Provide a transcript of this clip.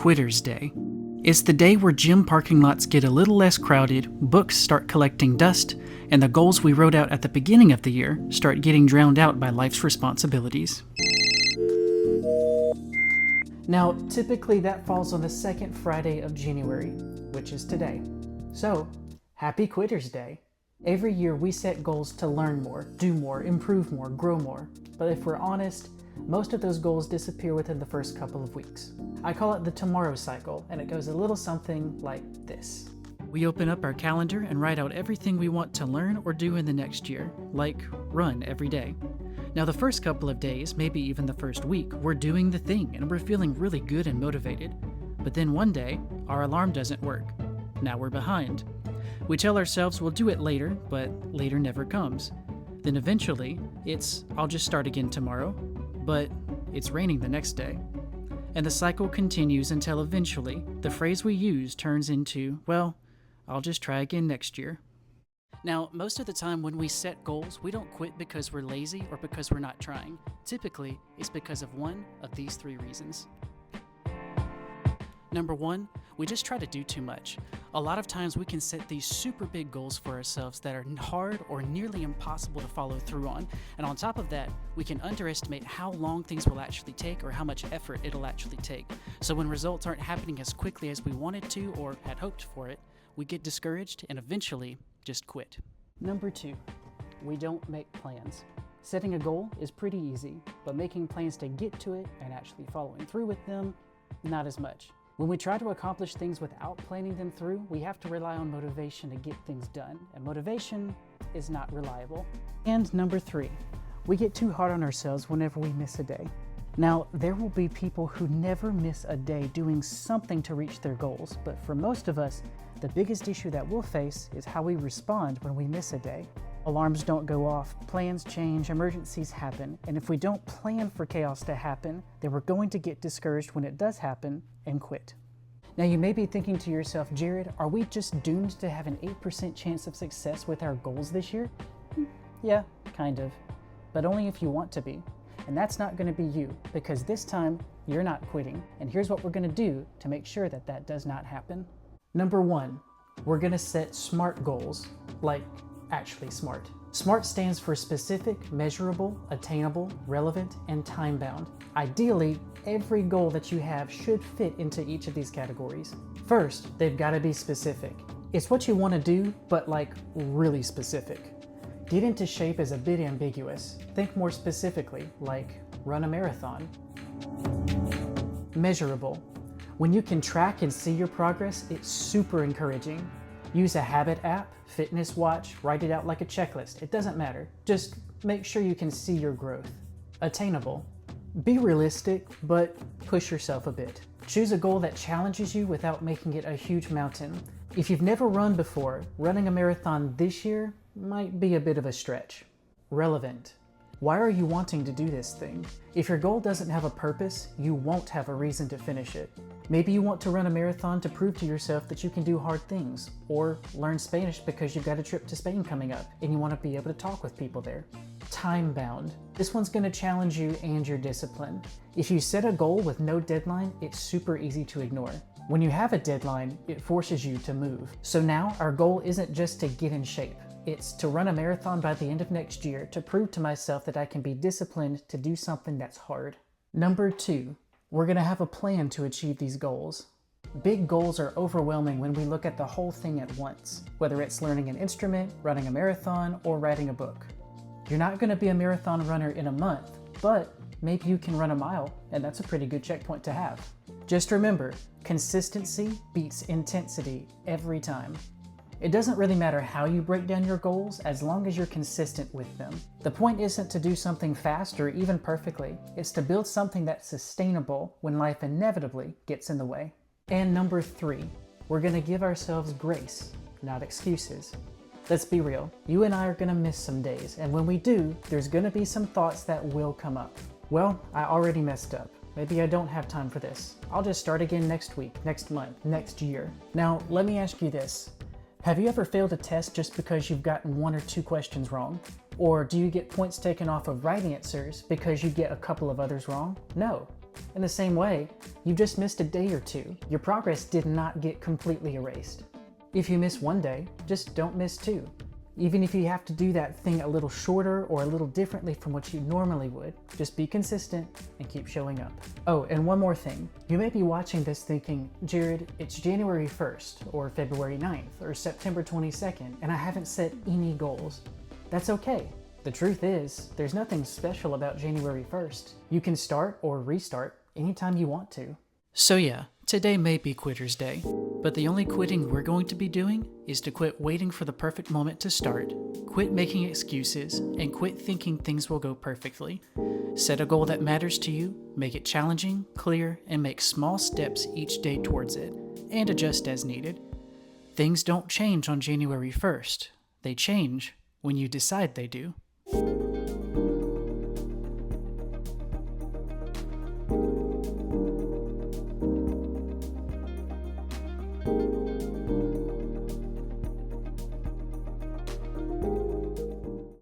Quitter's Day. It's the day where gym parking lots get a little less crowded, books start collecting dust, and the goals we wrote out at the beginning of the year start getting drowned out by life's responsibilities. Now, typically that falls on the second Friday of January, which is today. So, happy Quitter's Day. Every year we set goals to learn more, do more, improve more, grow more. But if we're honest, most of those goals disappear within the first couple of weeks. I call it the tomorrow cycle, and it goes a little something like this. We open up our calendar and write out everything we want to learn or do in the next year, like run every day. Now the first couple of days, maybe even the first week, we're doing the thing and we're feeling really good and motivated. But then one day, our alarm doesn't work. Now we're behind. We tell ourselves we'll do it later, but later never comes. Then eventually, it's I'll just start again tomorrow, but it's raining the next day. And the cycle continues until eventually the phrase we use turns into, well, I'll just try again next year. Now, most of the time when we set goals, we don't quit because we're lazy or because we're not trying. Typically, it's because of one of these three reasons. Number one, we just try to do too much. A lot of times we can set these super big goals for ourselves that are hard or nearly impossible to follow through on. And on top of that, we can underestimate how long things will actually take or how much effort it'll actually take. So when results aren't happening as quickly as we wanted to or had hoped for it, we get discouraged and eventually just quit. Number two, we don't make plans. Setting a goal is pretty easy, but making plans to get to it and actually following through with them, not as much. When we try to accomplish things without planning them through, we have to rely on motivation to get things done, and motivation is not reliable. And number three, we get too hard on ourselves whenever we miss a day. Now, there will be people who never miss a day doing something to reach their goals, but for most of us, the biggest issue that we'll face is how we respond when we miss a day. Alarms don't go off, plans change, emergencies happen, and if we don't plan for chaos to happen, then we're going to get discouraged when it does happen and quit. Now you may be thinking to yourself, Jared, are we just doomed to have an 8% chance of success with our goals this year? Yeah, kind of, but only if you want to be. And that's not going to be you, because this time you're not quitting, and here's what we're going to do to make sure that that does not happen. Number one, we're going to set SMART goals, like actually SMART. SMART stands for specific, measurable, attainable, relevant, and time-bound. Ideally, every goal that you have should fit into each of these categories. First, they've got to be specific. It's what you want to do, but like really specific. Get into shape is a bit ambiguous. Think more specifically, like run a marathon. Measurable. When you can track and see your progress, it's super encouraging. Use a habit app, fitness watch, write it out like a checklist. It doesn't matter. Just make sure you can see your growth. Attainable. Be realistic, but push yourself a bit. Choose a goal that challenges you without making it a huge mountain. If you've never run before, running a marathon this year might be a bit of a stretch. Relevant. Why are you wanting to do this thing? If your goal doesn't have a purpose, you won't have a reason to finish it. Maybe you want to run a marathon to prove to yourself that you can do hard things, or learn Spanish because you've got a trip to Spain coming up and you want to be able to talk with people there. Time-bound. This one's going to challenge you and your discipline. If you set a goal with no deadline, it's super easy to ignore. When you have a deadline, it forces you to move. So now our goal isn't just to get in shape. It's to run a marathon by the end of next year to prove to myself that I can be disciplined to do something that's hard. Number two, we're going to have a plan to achieve these goals. Big goals are overwhelming when we look at the whole thing at once, whether it's learning an instrument, running a marathon, or writing a book. You're not going to be a marathon runner in a month, but maybe you can run a mile, and that's a pretty good checkpoint to have. Just remember, consistency beats intensity every time. It doesn't really matter how you break down your goals as long as you're consistent with them. The point isn't to do something fast or even perfectly. It's to build something that's sustainable when life inevitably gets in the way. And number three, we're going to give ourselves grace, not excuses. Let's be real, you and I are going to miss some days, and when we do, there's going to be some thoughts that will come up. Well, I already messed up. Maybe I don't have time for this. I'll just start again next week, next month, next year. Now, let me ask you this. Have you ever failed a test just because you've gotten one or two questions wrong? Or do you get points taken off of right answers because you get a couple of others wrong? No. In the same way, you just missed a day or two. Your progress did not get completely erased. If you miss one day, just don't miss two. Even if you have to do that thing a little shorter or a little differently from what you normally would, just be consistent and keep showing up. Oh, and one more thing. You may be watching this thinking, Jared, it's January 1st or February 9th or September 22nd and I haven't set any goals. That's okay. The truth is, there's nothing special about January 1st. You can start or restart anytime you want to. So yeah, today may be Quitter's Day, but the only quitting we're going to be doing is to quit waiting for the perfect moment to start, quit making excuses, and quit thinking things will go perfectly. Set a goal that matters to you, make it challenging, clear, and make small steps each day towards it, and adjust as needed. Things don't change on January 1st. They change when you decide they do.